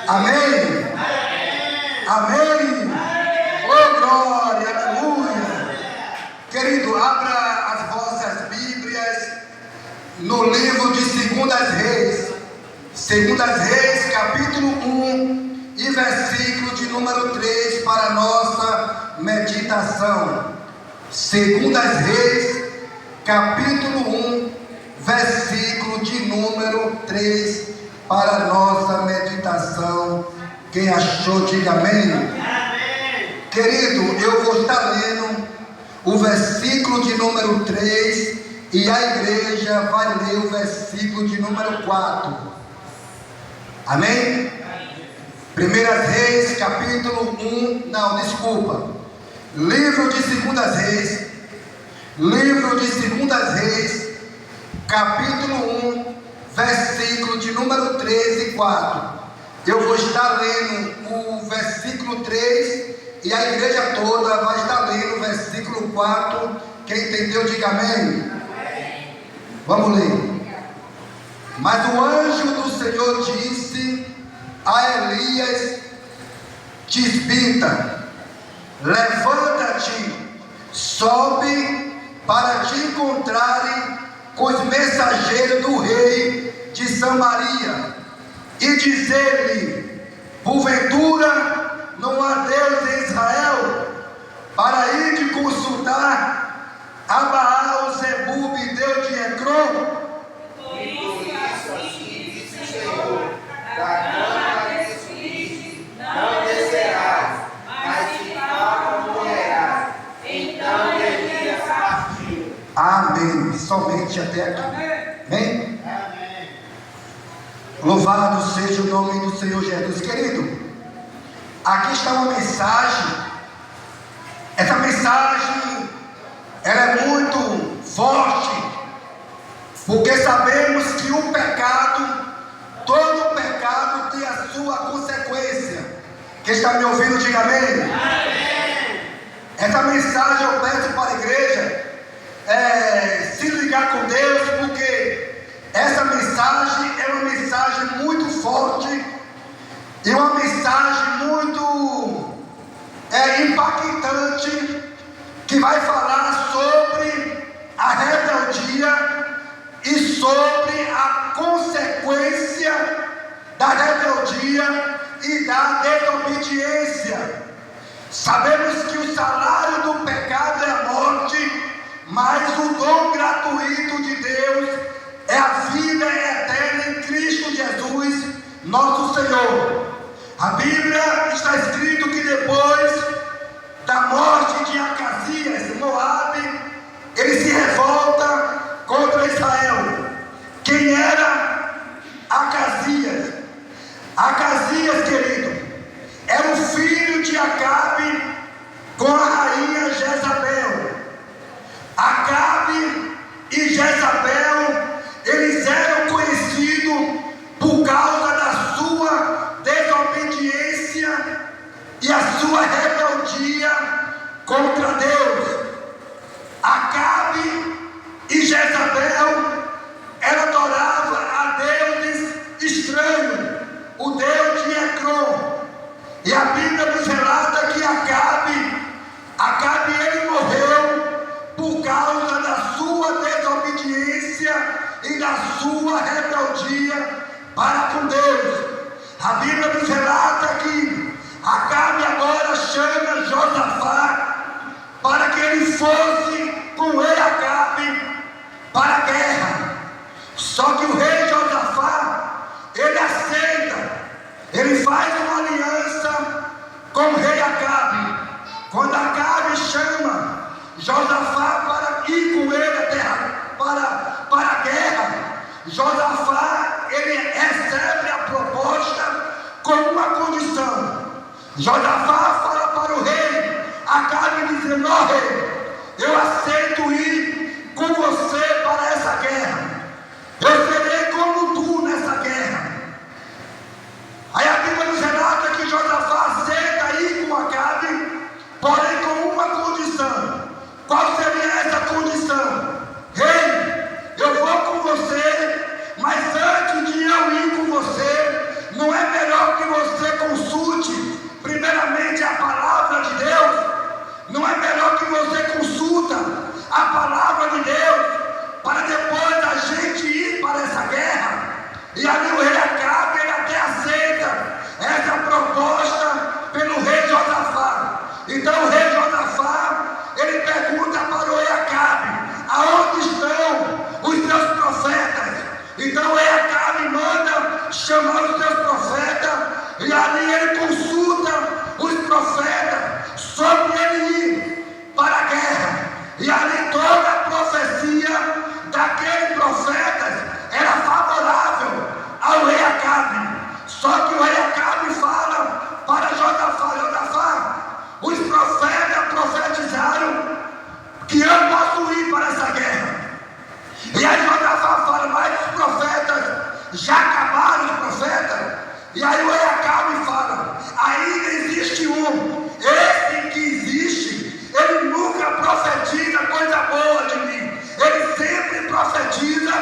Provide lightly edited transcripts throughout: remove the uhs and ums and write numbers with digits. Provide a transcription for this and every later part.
Amém? Amém? Oh, glória, aleluia. Querido, abra as vossas Bíblias no livro de Segundas Reis. Segundas Reis, capítulo 1 e versículo de número 3 para a nossa meditação. Segundas Reis, capítulo 1, versículo de número 3 para a nossa meditação. Quem achou, diga amém. Amém. Querido, eu vou estar lendo o versículo de número 3 e a igreja vai ler o versículo de número 4. Amém? Primeiras Reis, capítulo 1, não, desculpa. Livro de Segundas Reis, capítulo 1, versículo de número 3 e 4. Eu vou estar lendo o versículo 3 e a igreja toda vai estar lendo o versículo 4. Quem entendeu, diga amém. Vamos ler. Mas o anjo do Senhor disse a Elias Tisbita: levanta-te, sobe para te encontrarem com os mensageiros do rei de Samaria e dizer-lhe: porventura não há Deus em Israel, para ir de consultar a Baal-zebub, Deus de Ecrón? Por isso assim disse o Senhor: da cama desse filho não descerás, mas de fato morrerás. Então Elias partiu. Amém. Somente até aqui. Amém? Louvado seja o nome do Senhor Jesus. Querido, aqui está uma mensagem. Essa mensagem, ela é muito forte, porque sabemos que o pecado, todo pecado tem a sua consequência. Quem está me ouvindo, diga amém. Amém. Essa mensagem eu peço para a igreja se ligar com Deus, porque essa mensagem é uma mensagem muito forte e uma mensagem muito impactante, que vai falar sobre a rebeldia e sobre a consequência da rebeldia e da desobediência. Sabemos que o salário do pecado é a morte, mas o dom gratuito de Deus é a vida eterna em Cristo Jesus, nosso Senhor. A Bíblia está escrito que depois da morte de Acasias, Moabe, ele se revolta contra Israel. Quem era Acasias? Acasias, querido, era o filho de Acabe com a rainha Jezabel. Acabe e Jezabel, eles eram conhecidos por causa da sua desobediência e a sua rebeldia contra Deus. Acabe e Jezabel, ela adorava a deuses estranhos, o Deus de Ecrón. E a Bíblia nos relata que Acabe ele morreu por causa da sua desobediência e da sua rebeldia para com Deus. A Bíblia nos relata que Acabe agora chama Josafá para que ele fosse com ele, Acabe, para a guerra. Só que o rei Josafá, ele aceita, ele faz uma aliança com o rei Acabe. Quando Acabe chama Josafá para ir com ele para a guerra, Josafá, ele recebe a proposta com uma condição. Josafá fala para o rei Acabe, dizendo: ó rei, eu aceito ir com você para essa guerra, eu serei como tu nessa guerra. Aí a Bíblia nos relata que Josafá aceita ir com Acabe, porém com uma condição. Qual seria essa condição? Rei, eu vou com você, mas antes de eu ir com você, não é melhor que você você consulta a palavra de Deus para depois da gente ir para essa guerra. E ali o rei Acabe, ele até aceita essa proposta pelo rei Josafá. Então o rei Josafá, ele pergunta para o rei Acabe: aonde estão os teus profetas? Então o rei Acabe manda chamar os seus profetas, e ali ele consulta os profetas sobre ele ir para a guerra. E ali toda a profecia daqueles profetas era favorável ao rei Acabe. Só que o rei Acabe fala para Josafá: Josafá, os profetas profetizaram que eu posso ir para essa guerra. E aí Josafá fala: mas os profetas já acabaram, os profetas. E aí o rei Acabe fala: ainda existe um. Esse que existe, ele nunca profetiza coisa boa de mim, ele sempre profetiza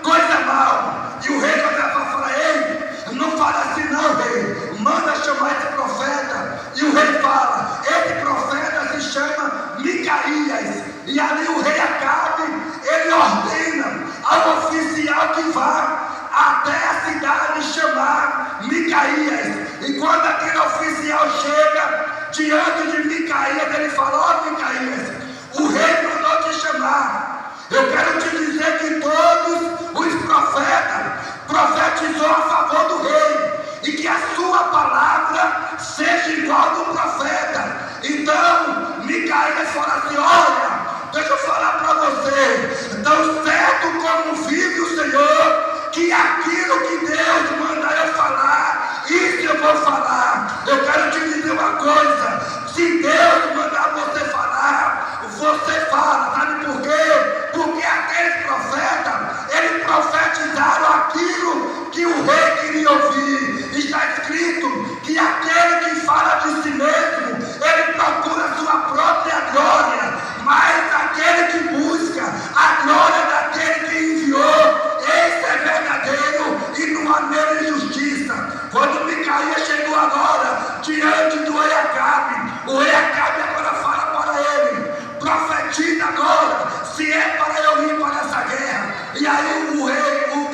coisa mal. E o rei Josafá fala: ei, não fala assim não, rei, manda chamar esse profeta. E o rei fala: esse profeta se chama Micaías. E ali o rei Acabe, ele ordena ao oficial que vá até a cidade chamar Micaías. E quando aquele oficial chega diante de Micaías, ele fala: ó Micaías, o rei mandou te chamar. Eu quero te dizer que todos os profetas profetizou a favor do rei, e que a sua palavra seja igual do profeta. Então Micaías fala assim: olha, deixa eu falar para você, tão certo como vive o Senhor, que aquilo que Deus manda eu falar, isso eu vou falar. Eu quero te dizer uma coisa: se Deus mandar você falar, você fala. Sabe por quê? Porque aqueles profetas, eles profetizaram aquilo que o rei queria ouvir. Está escrito que aquele que fala de si mesmo, ele procura a sua própria glória, mas aquele que busca a glória daquele que enviou, esse é verdadeiro e não há nele injustiça. Quando Micaías chegou agora diante do rei Acabe, o rei Acabe agora fala para ele: profetiza agora, se é para eu ir para essa guerra. E aí o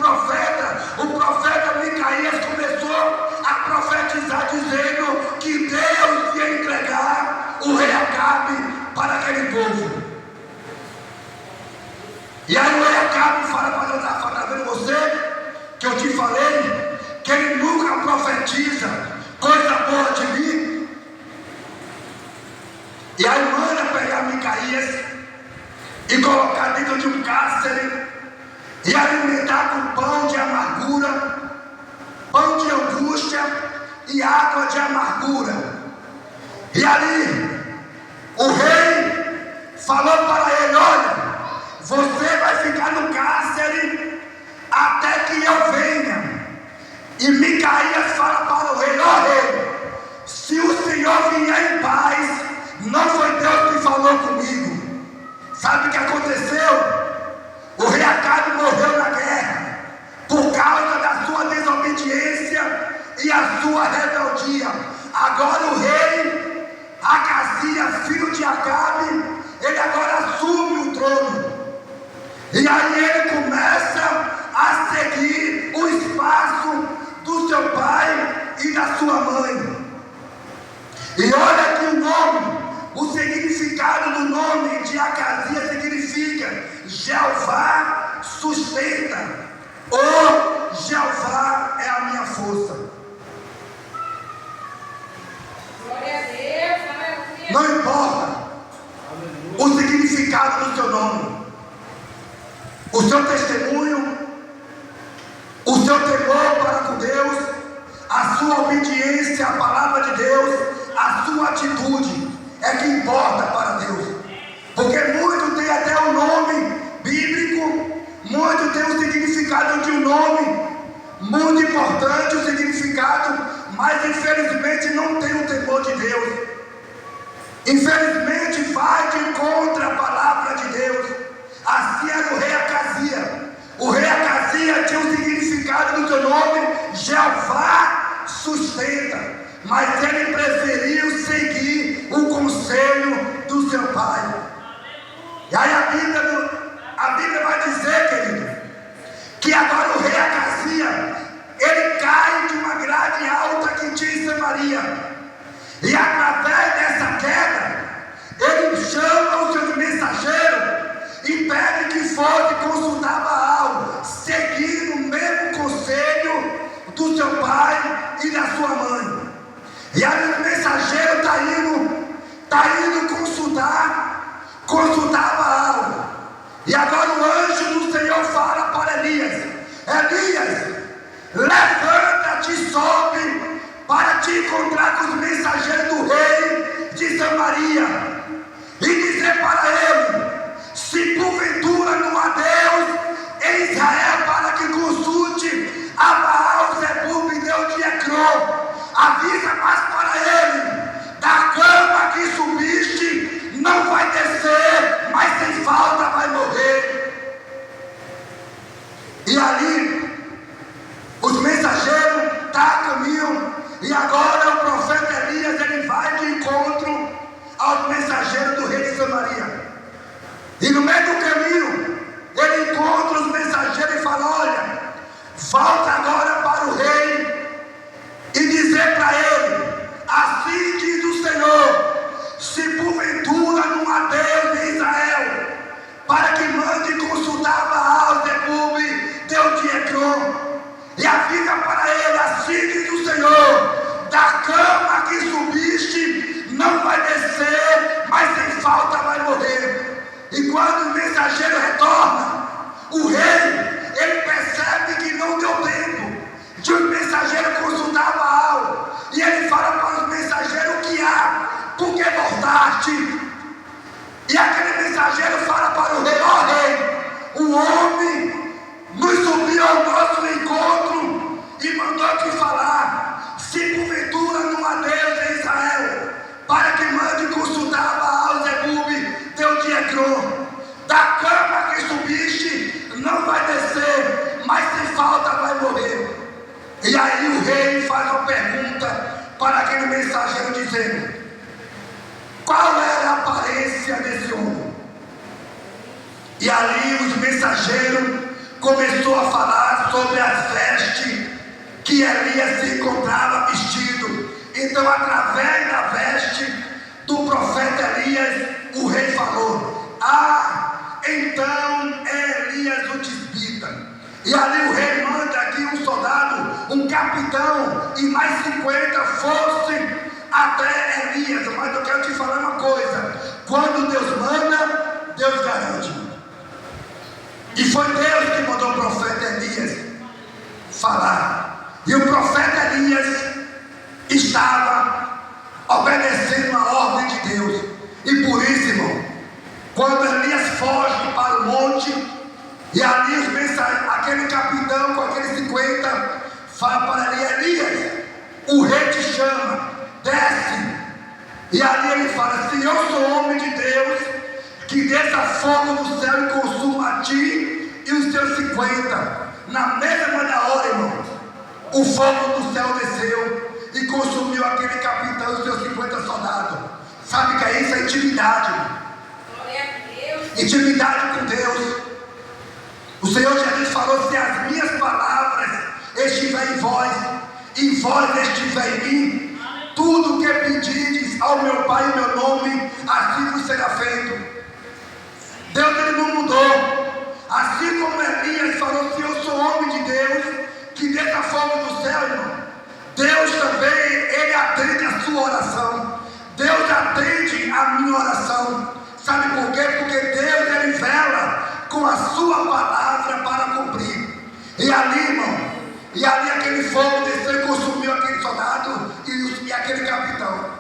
profeta Micaías começou a profetizar, dizendo que Deus ia entregar o rei Acabe para aquele povo. E aí o rei Acabe fala para Josafá: está vendo você que eu te falei que ele nunca profetiza coisa boa de mim? E aí manda pegar Micaías e colocar dentro de um cárcere e alimentar com pão de amargura, pão de angústia e água de amargura. E ali o rei falou para ele: olha, você vai ficar no cárcere até que eu venha. E Micaías fala para o rei: ó rei, se o Senhor vier em paz, não foi Deus que falou comigo. Sabe o que aconteceu? O rei Acabe morreu na guerra por causa da sua desobediência e a sua rebeldia. Agora o rei Acazias, filho de Acabe, ele agora assume o trono. E aí ele começa a seguir o espaço do seu pai e da sua mãe. E olha aqui o nome, o significado do nome de Acazias significa Jeová sustenta, ou Jeová é a minha força. Glória a Deus, aleluia. Não importa o significado do seu nome, o seu testemunho, o seu temor para com Deus, a sua obediência à palavra de Deus, a sua atitude é que importa para Deus. Porque muito tem até o nome bíblico, muito tem o significado de um nome muito importante, o significado, mas infelizmente não tem o temor de Deus. Infelizmente vai de contra a palavra de Deus. Assim era o rei Acazias. O rei Acazias tinha o significado do seu nome, Jeová sustenta, mas ele preferiu seguir o conselho do do seu pai. E aí a Bíblia vai dizer, querido, que agora o rei Acasias, ele cai de uma grade alta que tinha em Samaria. E através dessa queda, ele chama os seus mensageiros e pede que fosse consultar Baal, seguindo o mesmo conselho do seu pai e da sua mãe. E aí o mensageiro está indo consultar Baal. E agora o anjo do Senhor fala para Elias: Elias, levanta-te e sobe para te encontrar com os mensageiros do rei de Samaria e dizer para ele: se porventura não há Deus em Israel para que consulte a Baal, Zebub e Deus de Ecrón, avisa mais para ele: da cama que subiste não vai descer, mas sem falta vai morrer. E ali os mensageiros estão a caminho, e agora o profeta Elias, ele vai de encontro aos mensageiros do rei de Samaria. E no meio do caminho, ele encontra os mensageiros e fala: olha, volta agora para o rei e dizer para ele: assim diz o Senhor, se porventura não há Deus em Israel, para que mande consultar Baal, Zebub, Deus de Ecrón, e avisa para ele: assim diz o Senhor, da cama que subiste não vai descer, mas sem falta vai morrer. E quando o mensageiro retorna, o rei, ele percebe que não deu tempo de um mensageiro consultar Baal, e ele fala para os mensageiros: o que há? Por que voltaste? E aquele mensageiro fala para o rei: ó rei, o homem nos subiu ao nosso encontro e mandou te falar: se porventura não há Deus em Israel, para que mande consultar Baal, Zebub, Deus de Ecrón, da cama que subiste não vai descer, mas sem falta vai morrer. E aí o rei faz uma pergunta para aquele mensageiro, dizendo: qual era a aparência desse homem? E ali os mensageiros começou a falar sobre as vestes que Elias se encontrava vestido. Então, através da veste do profeta Elias, o rei falou: ah, então é Elias o tisbita. E ali o rei manda que um soldado, um capitão e mais 50 fossem até Elias. Mas eu quero te falar uma coisa: quando Deus manda, Deus garante. E foi Deus que mandou o profeta Elias falar. E o profeta Elias estava obedecendo a ordem de Deus. E por isso, irmão, quando Elias foge para o monte, e ali aquele capitão com aqueles 50 fala para Elias: Elias, o rei te chama, desce. E ali ele fala: se eu sou homem de Deus, que desça fogo do céu e consuma a ti e os teus 50. Na mesma da hora, irmão, o fogo do céu desceu e consumiu aquele capitão e os seus 50 soldados. Sabe o que é isso? É intimidade. Intimidade com Deus. O Senhor Jesus falou: se as minhas palavras estiverem em vós e vós estiver em mim, tudo que pedirdes ao meu Pai em meu nome, assim vos será feito. Deus, ele não mudou. Assim como Elias falou: se eu sou homem de Deus, que desça fogo do céu, irmão, Deus também, ele atende a sua oração. Deus atende a minha oração. Sabe por quê? Porque Deus, ele vela com a sua palavra para cumprir. E ali, irmão, e ali aquele fogo desceu e consumiu aquele soldado e aquele capitão.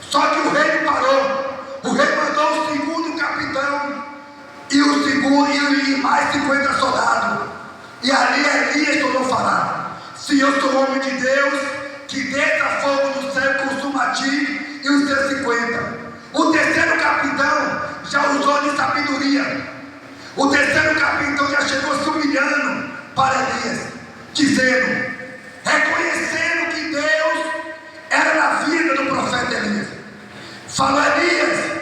Só que o rei parou. O rei mandou o segundo capitão e mais 50 soldados. E ali Elias tornou a falar: se eu sou homem de Deus, que desça fogo do céu e consuma a ti e os teus 50. O terceiro capitão já usou de sabedoria. O terceiro capitão já chegou se humilhando para Elias, dizendo, reconhecendo que Deus era na vida do profeta Elias. Falou: Elias,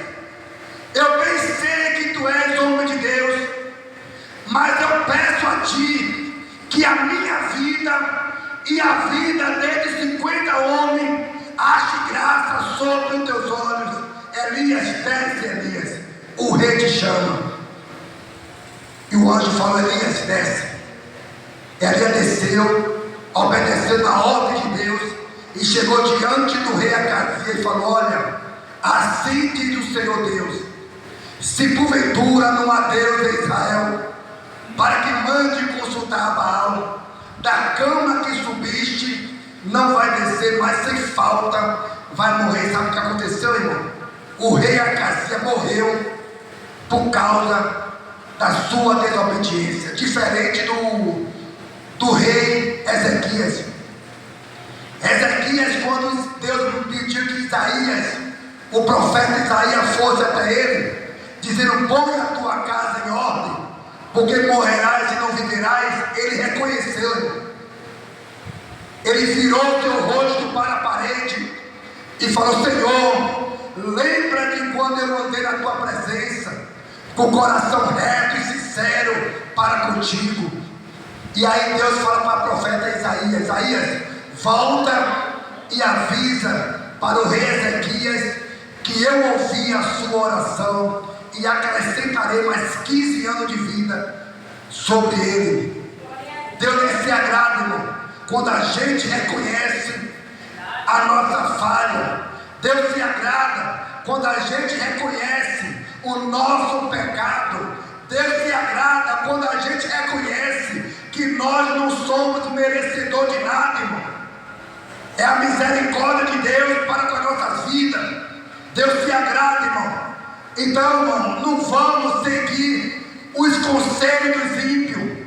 rei te chama. E o anjo falou: Elias, desce. Elias desceu, obedecendo a ordem de Deus, e chegou diante do rei Acasias e falou: olha, assim diz o Senhor Deus: se porventura não há Deus em Israel, para que mande consultar Baal, da cama que subiste, não vai descer, mas sem falta vai morrer. Sabe o que aconteceu, irmão? O rei Acasias morreu por causa da sua desobediência, diferente do rei Ezequias. Ezequias, quando Deus pediu que Isaías, o profeta Isaías, fosse até ele, dizendo: põe a tua casa em ordem, porque morrerás e não viverás, ele reconheceu. Ele virou seu rosto para a parede e falou: Senhor, lembra de quando eu andei na tua presença, com o coração reto e sincero para contigo. E aí Deus fala para o profeta Isaías: Isaías, volta e avisa para o rei Ezequias que eu ouvi a sua oração e acrescentarei mais 15 anos de vida sobre ele. Deus se agrada, irmão, quando a gente reconhece a nossa falha. Deus se agrada quando a gente reconhece o nosso pecado. Deus se agrada quando a gente reconhece que nós não somos merecedores de nada, irmão. É a misericórdia de Deus para com as nossas vidas. Deus se agrada, irmão. Então, irmão, não vamos seguir os conselhos dos ímpios.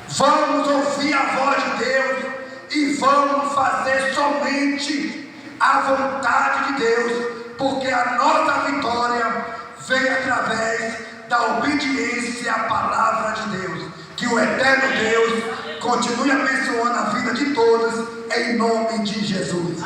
Vamos ouvir a voz de Deus e vamos fazer somente a vontade de Deus, porque a nossa vitória vem através da obediência à palavra de Deus. Que o eterno Deus continue abençoando a vida de todos, em nome de Jesus.